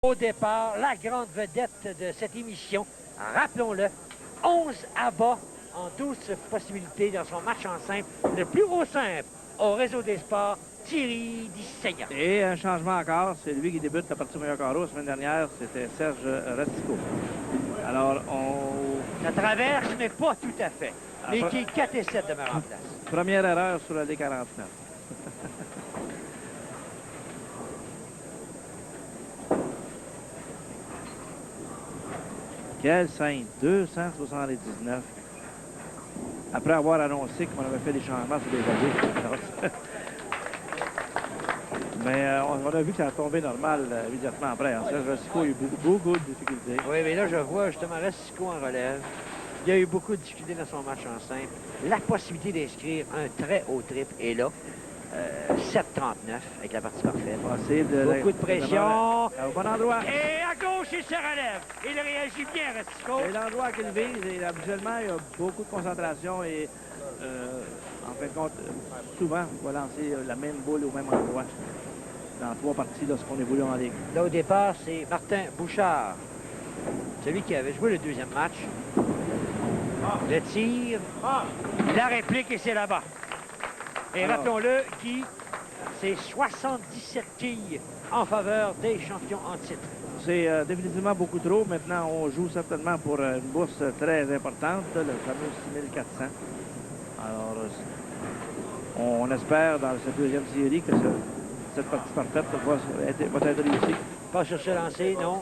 Au départ, la grande vedette de cette émission, rappelons-le, 11 abats en 12 possibilités dans son match en simple, le plus gros simple au réseau des sports, Thierry Dissegna. Et un changement encore, c'est lui qui débute la partie meilleur carreau. La semaine dernière, c'était Serge Ratico. Alors, Ça traverse, mais pas tout à fait. L'équipe 4 et 7 demeure en place. Première erreur sur la D49. Quelle scène, 279. Après avoir annoncé qu'on avait fait des changements sur les alliés. Mais on a vu que ça a tombé normal immédiatement après. En fait, Restico a eu beaucoup de difficultés. Oui, mais là, je vois justement Restico en relève. Il y a eu beaucoup de difficultés dans son match en simple. La possibilité d'inscrire un très haut triple est là. 7,39 avec la partie parfaite. Beaucoup de pression. Au bon endroit. Et à gauche, il se relève. Il réagit bien, Restico. C'est l'endroit qu'il vise. Et habituellement, il y a beaucoup de concentration. Et en fin de compte, souvent, on va lancer la même boule au même endroit dans 3 parties lorsqu'on évolue en ligue. Là, au départ, c'est Martin Bouchard. Celui qui avait joué le deuxième match. Le tir. La réplique, et c'est là-bas. Et rappelons-le, Guy, c'est 77 quilles en faveur des champions en titre. C'est définitivement beaucoup trop. Maintenant, on joue certainement pour une bourse très importante, le fameux 6400. Alors, on espère dans cette deuxième série que cette partie parfaite va être réussie. Pas sur ce lancer, non.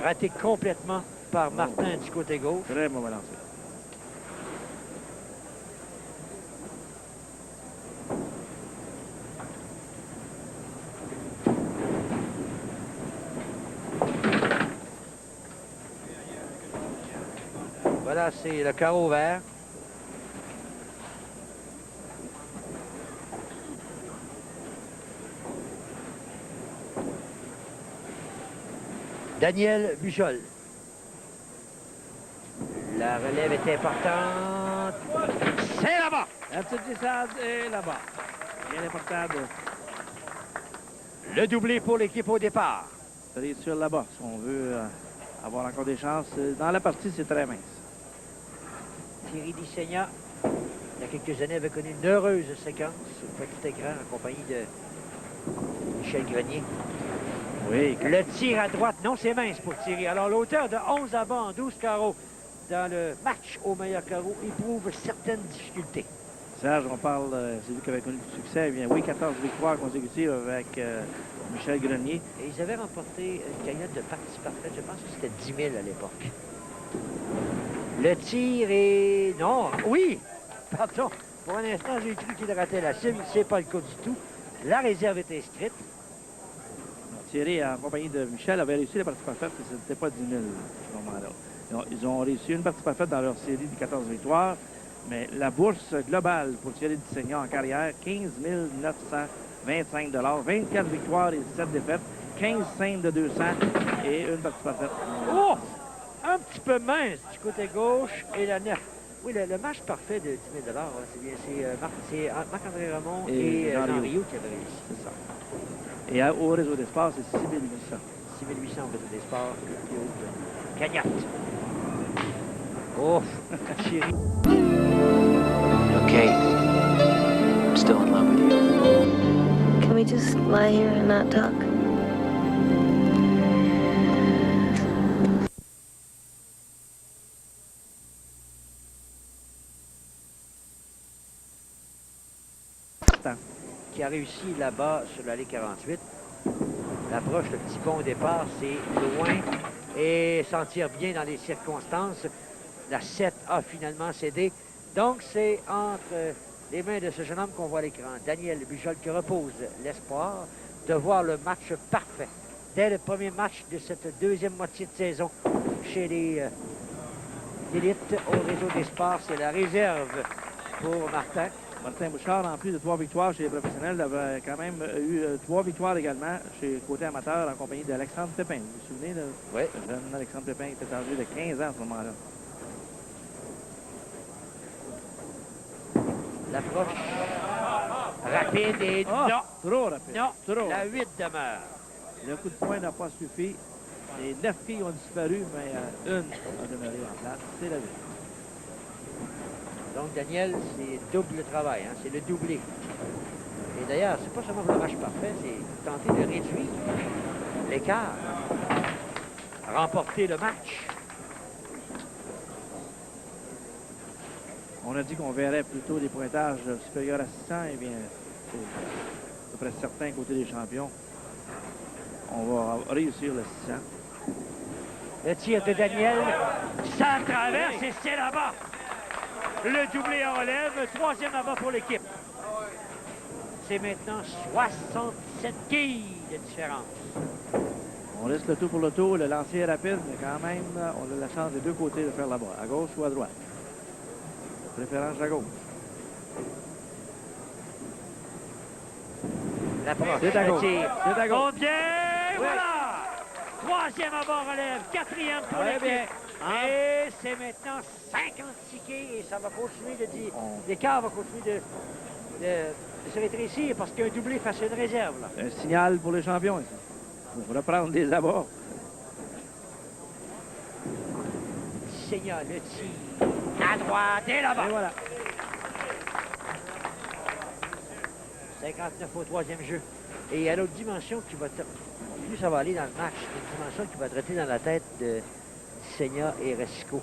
Raté complètement par Martin du côté gauche. Très mauvais lancer. Voilà, c'est le carreau vert. Daniel Buchol. La relève est importante. C'est là-bas. La petite glissade est là-bas. Bien important Le doublé pour l'équipe au départ. de réussir là-bas si on veut avoir encore des chances. Dans la partie, c'est très mince. Thierry Dissegna, il y a quelques années, avait connu une heureuse séquence au petit écran en compagnie de Michel Grenier. Oui. Le tir à droite, non, c'est mince pour Thierry. Alors, l'auteur de 11 abats en 12 carreaux dans le match au meilleur carreau éprouve certaines difficultés. Serge, on parle, c'est lui qui avait connu du succès. Eh bien, oui, 14 victoires consécutives avec Michel Grenier. Et ils avaient remporté une cagnotte de partie parfaite. Je pense que c'était 10 000 à l'époque. Le tir est... Non, oui! Pardon. Pour un instant, j'ai cru qu'il ratait la cible. C'est pas le cas du tout. La réserve est inscrite. Thierry, en compagnie de Michel, avait réussi la partie parfaite, mais ce n'était pas 10 000 à ce moment-là. Ils ont réussi une partie parfaite dans leur série de 14 victoires, mais la bourse globale pour Thierry Dissegna en carrière, 15 925 $, 24 victoires et 17 défaites, 15 scènes de 200 et une partie parfaite. Oh! Un petit peu mince du côté gauche et la 9. Oui, le match parfait de 10 000 $, c'est Marc-André Ramon et Jean Rioux qui avaient réussi. C'est ça. Et au réseau des sports, c'est 6 800. 6 800 au réseau des sports, le plus haut de cagnotte. Oh, Thierry. Okay. I'm still in love with you. Can we just lie here and not talk? Qui a réussi là-bas sur l'allée 48. L'approche, le petit pont au départ, c'est loin et sentir bien dans les circonstances. La 7 a finalement cédé. Donc, c'est entre les mains de ce jeune homme qu'on voit à l'écran, Daniel Buchol, qui repose l'espoir de voir le match parfait dès le premier match de cette deuxième moitié de saison chez les élites au réseau des sports. C'est la réserve pour Martin. Martin Bouchard, en plus de 3 victoires chez les professionnels, avait quand même eu 3 victoires également chez le côté amateur en compagnie d'Alexandre Pépin. Vous vous souvenez de Oui. le jeune Alexandre Pépin qui était âgé de 15 ans à ce moment-là. L'approche rapide et non. Trop rapide. Non, Trop. la 8 demeure. Le coup de poing n'a pas suffi. Les 9 filles ont disparu, mais une a demeuré en place. C'est la vie. Donc, Daniel, c'est double travail, hein? C'est le doublé. Et d'ailleurs, c'est pas seulement pour le match parfait, c'est tenter de réduire l'écart, remporter le match. On a dit qu'on verrait plutôt des pointages supérieurs à 600. Eh bien, c'est à peu près certain côté des champions. On va réussir le 600. Le tir de Daniel, ça traverse et c'est là-bas. Le doublé en relève, troisième là-bas pour l'équipe. C'est maintenant 67 quilles de différence. On laisse le tout pour le tour. Le lancer est rapide, mais quand même, on a la chance des deux côtés de faire là-bas, à gauche ou à droite. Préférence à gauche. L'approche, C'est à le gauche. tir. C'est à gauche. Combien? Voilà! Troisième à bord relève, quatrième pour Très l'équipe. bien. Et c'est maintenant 56 quilles et ça va continuer de dire. L'écart va continuer de se rétrécir parce qu'il y a un doublé face à une réserve. Là. Un signal pour les champions ici. Pour reprendre des abords. Seigneur, le tir à droite et là-bas. Et voilà. 59 au troisième jeu. Et il y a l'autre dimension qui va... Plus ça va aller dans le match, une dimension qui va traiter dans la tête de Seigneur et Racicot.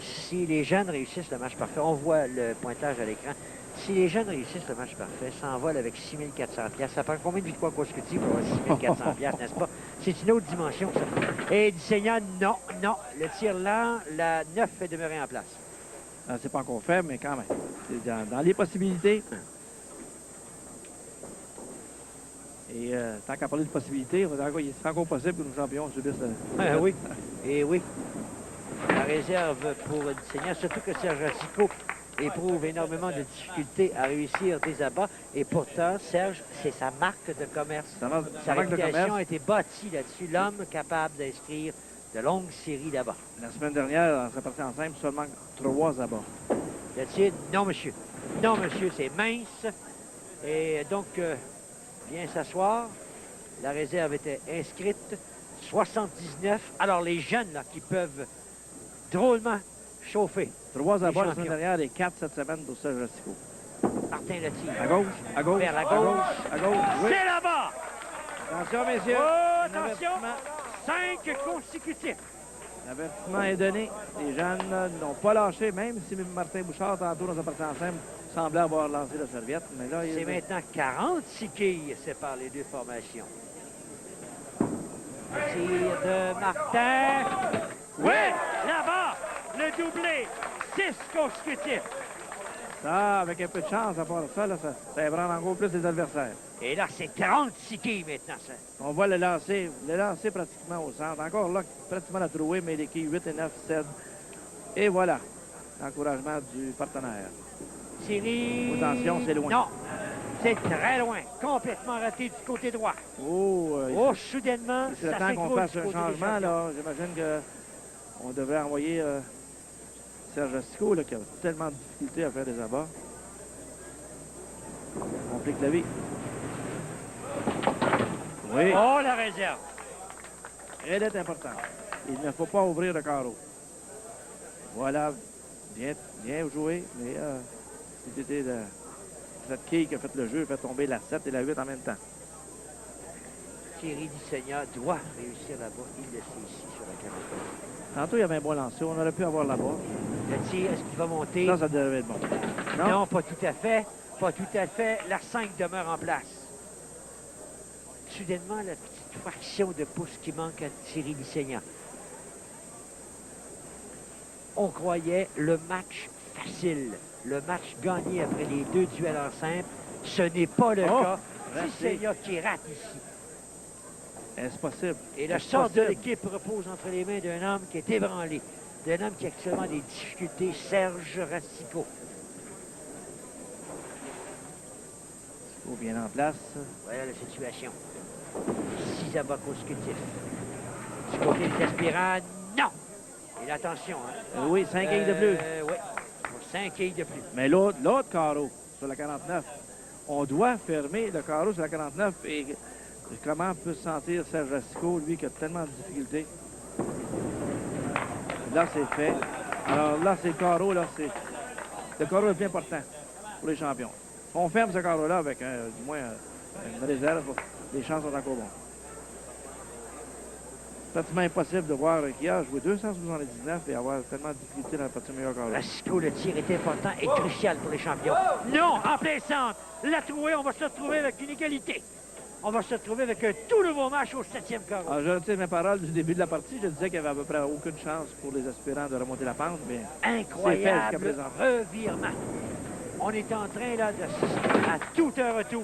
Si les jeunes réussissent le match parfait, on voit le pointage à l'écran. Si les jeunes réussissent le match parfait, s'envolent avec 6 400 $. Ça prend combien de victoires consécutives pour avoir 6 400 $, n'est-ce pas? C'est une autre dimension, ça. Et du Seigneur, non, non. Le tir lent, la 9 est demeurée en place. C'est pas encore fait, mais quand même. C'est dans les possibilités. Et tant qu'à parler de possibilités, c'est encore possible que nos champions subissent... Oui, et oui. La réserve pour du Seigneur, surtout que Serge Racicot éprouve énormément de difficultés à réussir des abats. Et pourtant, Serge, c'est sa marque de commerce. Sa réputation a été bâtie là-dessus. L'homme capable d'inscrire de longues séries d'abats. La semaine dernière, dans sa partie en simple, seulement 3 abats. Le tir, non, monsieur. Non, monsieur, c'est mince. Et donc, bien s'asseoir. La réserve était inscrite. 79. Alors, les jeunes là, qui peuvent drôlement chauffer. 3 abats la semaine dernière et 4 cette semaine pour Serge Racicot. Martin le tir. À gauche, à gauche, vers la à gauche. gauche, à gauche. Oui. C'est là-bas! Attention, messieurs. Oh, Un attention! avertissement. 5 consécutifs. L'avertissement est donné. Les jeunes n'ont pas lâché, même si Martin Bouchard, tantôt dans sa partie en simple, semblait avoir lancé la serviette. Mais là, C'est maintenant 46 quilles séparent les deux formations. Tir de Martin. Oui! Là-bas! Le doublé. 6 consécutifs. Ça, avec un peu de chance, à part ça, là, ça ébranle encore plus les adversaires. Et là, c'est 36 quilles maintenant, ça. On voit le lancer pratiquement au centre. Encore là, pratiquement la trouée, mais les quilles 8 et 9 cèdent. Et voilà, l'encouragement du partenaire. Série... Attention, c'est loin. Non, c'est très loin. Complètement raté du côté droit. Oh, soudainement, c'est le ça temps qu'on s'écroule fasse du un côté des changement, champions. là. J'imagine qu'on devrait envoyer Serge Racicot, là, qui a tellement de difficultés à faire des abats. On complique la vie. Oui. Oh, la réserve. Elle est importante. Il ne faut pas ouvrir le carreau. Voilà. Bien joué, mais c'était cette quille qui a fait le jeu, fait tomber la 7 et la 8 en même temps. Thierry Dissegna doit réussir là-bas. Il le sait ici sur la caméra. Tantôt, il y avait un bon lancer. On aurait pu avoir là-bas. Le tir, est-ce qu'il va monter? Ça devait être bon. Non, pas tout à fait. Pas tout à fait. La 5 demeure en place. Soudainement, la petite fraction de pouce qui manque à Thierry Dissegna. On croyait le match facile. Le match gagné après les 2 duels en simple. Ce n'est pas le cas. Dissegna qui rate ici. Est-ce possible? Et le sort de l'équipe repose entre les mains d'un homme qui est ébranlé. D'un homme qui a actuellement des difficultés, Serge Racicot. Racicot bien en place. Voilà la situation. 6 abats consécutifs. Du côté des aspirants, non! Et attention, hein? Oui, 5 quilles de plus. Oui, 5 quilles de plus. Mais l'autre carreau, sur la 49, on doit fermer le carreau sur la 49 et Comment peut se sentir Serge Racicot, lui, qui a tellement de difficultés? Là, c'est fait. Alors là, c'est le carreau, là, c'est... Le carreau est bien important pour les champions. On ferme ce carreau-là avec, du moins, une réserve. Les chances sont encore bonnes. C'est pratiquement impossible de voir qui a joué 279 et avoir tellement de difficultés dans le partie meilleur carreau. Racicot, le tir est important et crucial pour les champions. Non, en plein centre. La trouée, on va se retrouver avec une égalité. On va se retrouver avec un tout nouveau match au 7e carreau. Alors, je retire mes paroles du début de la partie. Je disais qu'il n'y avait à peu près aucune chance pour les aspirants de remonter la pente, mais Incroyable revirement. On est en train là d'assister à tout un retour.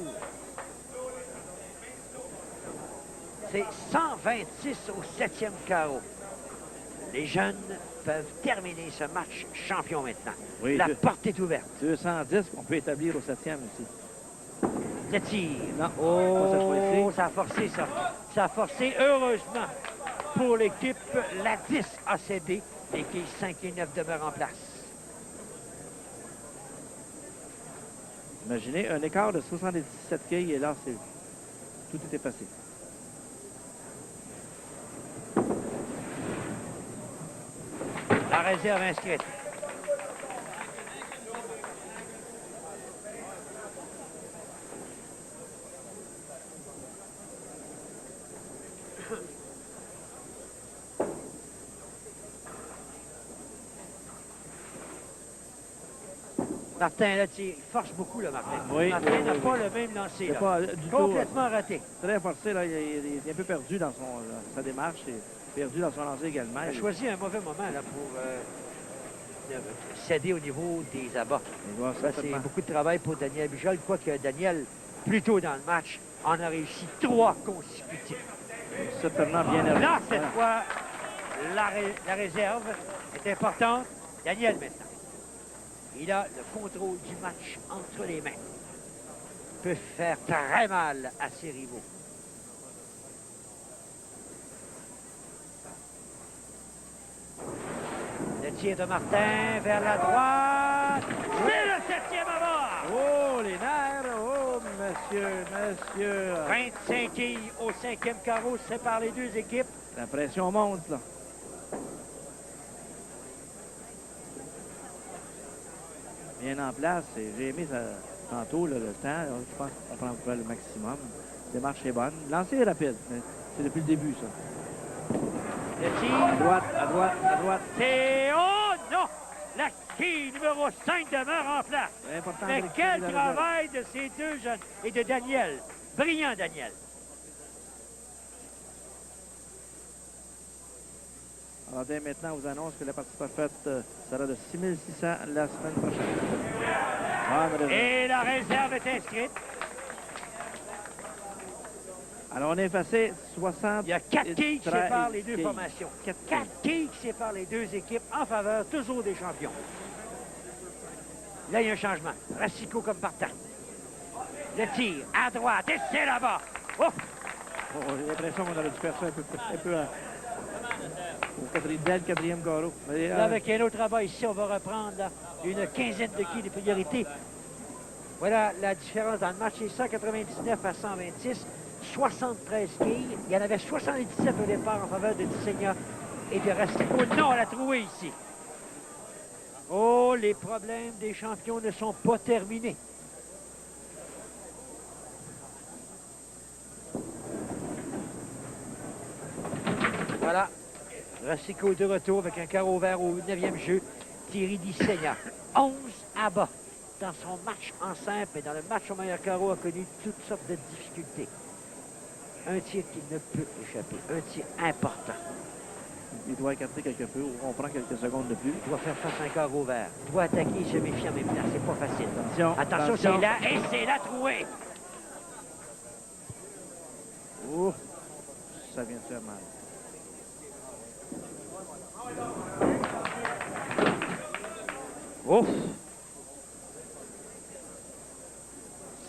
C'est 126 au 7e carreau. Les jeunes peuvent terminer ce match champion maintenant. Oui, la porte est ouverte. 210 qu'on peut établir au 7e ici. Le tir. Non, oh, pas cette fois-ci. ça a forcé ça. Ça a forcé, heureusement, pour l'équipe. La 10 a cédé. L'équipe 5 et 9 demeurent en place. Imaginez un écart de 77 quilles et là, tout était passé. La réserve inscrite. Martin, là, tu forces beaucoup, là, Martin. Oui, Martin oui, n'a oui, pas oui. le même lancer, C'est là. pas du tout, Complètement raté. Très forcé, là. Il est un peu perdu dans sa démarche. Il est perdu dans son lancer également. Il a choisi un mauvais moment, là, pour céder au niveau des abats. C'est beaucoup de travail pour Daniel Bijol, quoique Daniel, plus tôt dans le match, en a réussi 3 consécutifs. Certainement bien nerveux. Là, cette fois, la réserve est importante. Daniel, maintenant. Il a le contrôle du match entre les mains. Peut faire très mal à ses rivaux. Le tir de Martin vers la droite. C'est le 7e abat! Oh, les nerfs! Oh, monsieur! 25 quilles au 5e carreau séparent les deux équipes. La pression monte, là. Bien en place. J'ai aimé ça, tantôt le temps. Là, je pense qu'on prend pas le maximum. La démarche est bonne. Lancer est rapide, mais c'est depuis le début, ça. Le tir. À droite, à droite, à droite. C'est... Oh non! La quille numéro 5 demeure en place. Important. Mais quel travail de ces deux jeunes et de Daniel. Brillant, Daniel. Alors, dès maintenant, on vous annonce que la partie parfaite sera de 6600 la semaine prochaine. Et la réserve est inscrite. Alors, on est effacé 60. Il y a 4 quilles qui séparent les deux formations. 4 quilles qui séparent les deux équipes en faveur toujours des champions. Là, il y a un changement. Racicot comme partant. Le tir à droite et c'est là-bas. Oh! J'ai l'impression qu'on aurait dû faire ça un peu dès le 4e carreau. Mais, là, avec un autre rabat ici, on va reprendre là, une quinzaine de quilles de priorité. Voilà la différence dans le match. C'est 199 à 126. 73 quilles. Il y en avait 77 au départ en faveur de Dissegna et de Racicot. Non, on l'a trouvé ici. Oh, les problèmes des champions ne sont pas terminés. Voilà. Racicot de retour avec un carreau vert au 9e jeu. Thierry Dissegna. 11 à bas dans son match en simple, et dans le match au meilleur carreau a connu toutes sortes de difficultés. Un tir qui ne peut échapper. Un tir important. Il doit écarter quelque peu. On prend quelques secondes de plus. Il doit faire face à un carreau vert. Il doit attaquer et se méfier en même temps. C'est pas facile. Attention, c'est là et c'est la trouée. Oh, ça vient de faire mal. Ouf!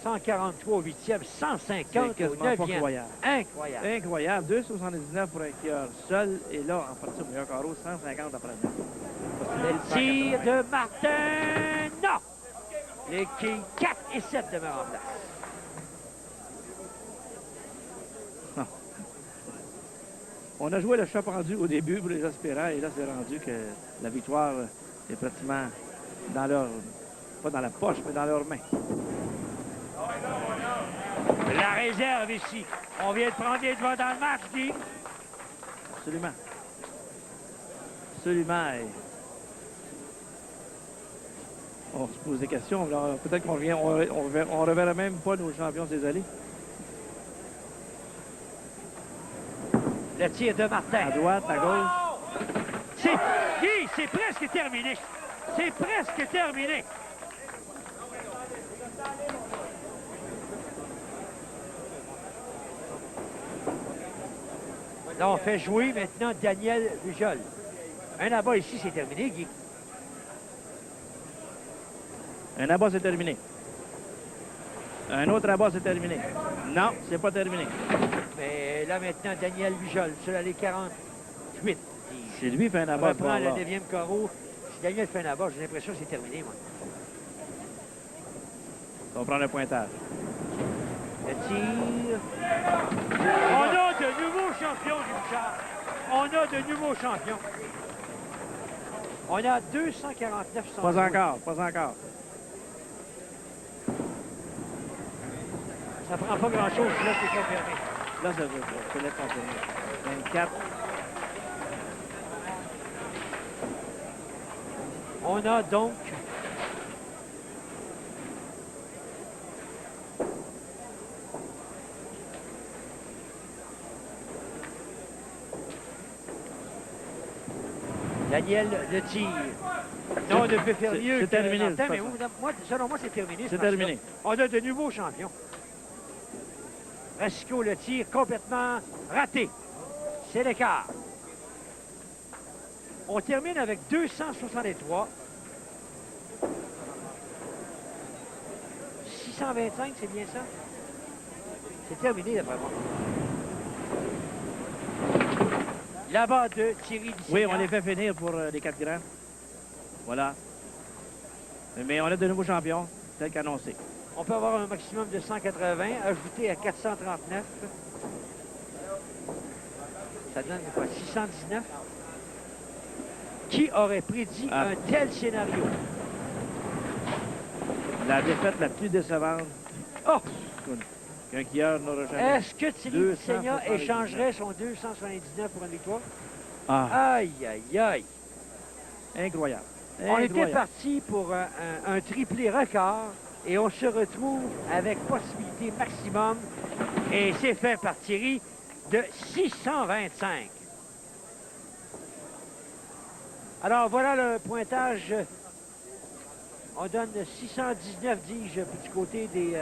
143 au 8e, 150 au 9e. Incroyable. Incroyable. 2,79 pour un skieur seul. Et là, en partie au meilleur carreau, 150 après le Le tir de Martin. Non! Les quilles 4 et 7 demeurent en place. On a joué le chat pendu au début pour les aspirants et là, c'est rendu que la victoire est pratiquement dans leur... pas dans la poche, mais dans leurs mains. La réserve ici. On vient de prendre les devants dans le match, Guy. Absolument. Absolument. Et on se pose des questions. Peut-être qu'on revient, on reverra même pas nos champions des allées. Le tir de Martin. À droite, à gauche. Guy, c'est presque terminé. C'est presque terminé. Là, on fait jouer maintenant Daniel Bujol. Un abat ici, c'est terminé, Guy. Un abat, c'est terminé. Un autre abat, c'est terminé. Non, c'est pas terminé. Mais là, maintenant, Daniel Bujol, sur l'allée 48. C'est lui qui fait un On abat. reprend le 9e carreau. Si Daniel fait un abat, j'ai l'impression que c'est terminé, moi. On va prendre le pointage. Le tir. On a de nouveaux champions, Richard. On a de nouveaux champions. On a 249 sans Pas jouer. encore, pas encore. Ça prend pas grand-chose. Là, c'est confirmé. Là, ça laisse confirmer. 24. On a donc... Daniel, le tir. Non, on ne peut faire mieux. C'est terminé. Martin, mais moi, selon moi, c'est terminé. C'est terminé. On a de nouveaux champions. Racicot, le tir complètement raté. C'est l'écart. On termine avec 263. 625, c'est bien ça? C'est terminé, d'après moi. Là-bas de Thierry Disseigneur. Oui, on les fait finir pour les 4 grands. Voilà. Mais on a de nouveaux champions, tel qu'annoncé. On peut avoir un maximum de 180, ajouté à 439. Ça donne quoi? 619? Qui aurait prédit un tel scénario? La défaite la plus décevante Oh! qu'un skieur n'aura jamais. Est-ce que Thierry Disseigneur échangerait son 279 pour une victoire? Ah, Aïe, aïe, aïe. incroyable. On était parti pour un triplé record et on se retrouve avec possibilité maximum. Et c'est fait par Thierry de 625. Alors voilà le pointage. On donne 619, dis-je, du côté des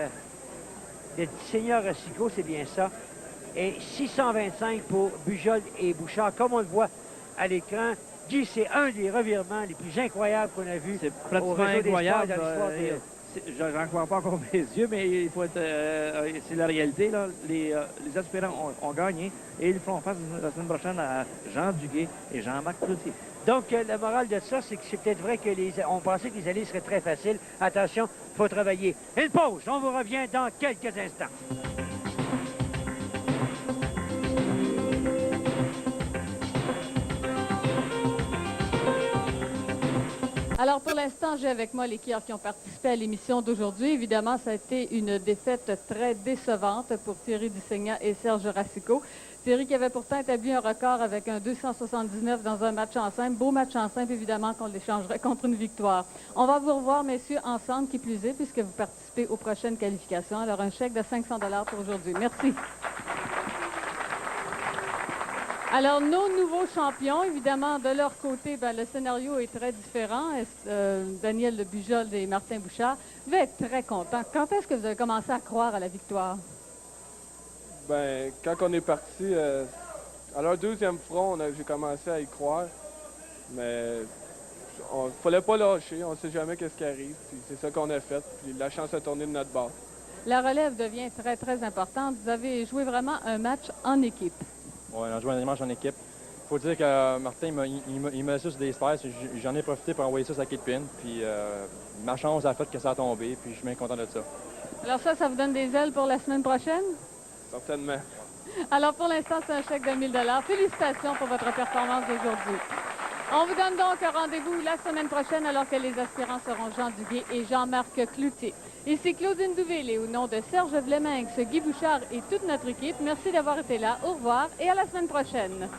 Disseigneur Racicot, c'est bien ça. Et 625 pour Bujol et Bouchard, comme on le voit à l'écran. Guy, c'est un des revirements les plus incroyables qu'on a vus. C'est pratiquement incroyable. J'en crois pas encore mes yeux, mais il faut être. C'est la réalité, là. Les aspirants ont gagné et ils feront face la semaine prochaine à Jean Duguay et Jean-Marc Cloutier. Donc, la morale de ça, c'est que c'est peut-être vrai que on pensait que les allées seraient très faciles. Attention, il faut travailler. Une pause, on vous revient dans quelques instants. Alors, pour l'instant, j'ai avec moi les skieurs qui ont participé à l'émission d'aujourd'hui. Évidemment, ça a été une défaite très décevante pour Thierry Disseigneur et Serge Racicot. Thierry qui avait pourtant établi un record avec un 279 dans un match en simple. Beau match en simple, évidemment, qu'on l'échangerait contre une victoire. On va vous revoir, messieurs, ensemble, qui plus est, puisque vous participez aux prochaines qualifications. Alors, un chèque de 500 $ pour aujourd'hui. Merci. Alors, nos nouveaux champions, évidemment, de leur côté, le scénario est très différent. Daniel Bujol et Martin Bouchard devaient être très contents. Quand est-ce que vous avez commencé à croire à la victoire? Ben, quand on est parti, à leur deuxième front, j'ai commencé à y croire. Mais il ne fallait pas lâcher, on ne sait jamais qu'est-ce qui arrive. Puis c'est ça qu'on a fait, puis la chance a tourné de notre bord. La relève devient très, très importante. Vous avez joué vraiment un match en équipe. Oui, on a joué un match en équipe. Il faut dire que Martin, il m'a laissé sur des spaces. J'en ai profité pour envoyer ça sur la Kate Pin. Puis ma chance a fait que ça a tombé. Puis je suis bien content de ça. Alors ça vous donne des ailes pour la semaine prochaine? Certainement. Alors, pour l'instant, c'est un chèque de 1 000 $. Félicitations pour votre performance d'aujourd'hui. On vous donne donc un rendez-vous la semaine prochaine alors que les aspirants seront Jean Duguay et Jean-Marc Cloutier. Ici Claudine Douville et au nom de Serge Vleminx, Guy Bouchard et toute notre équipe, merci d'avoir été là. Au revoir et à la semaine prochaine.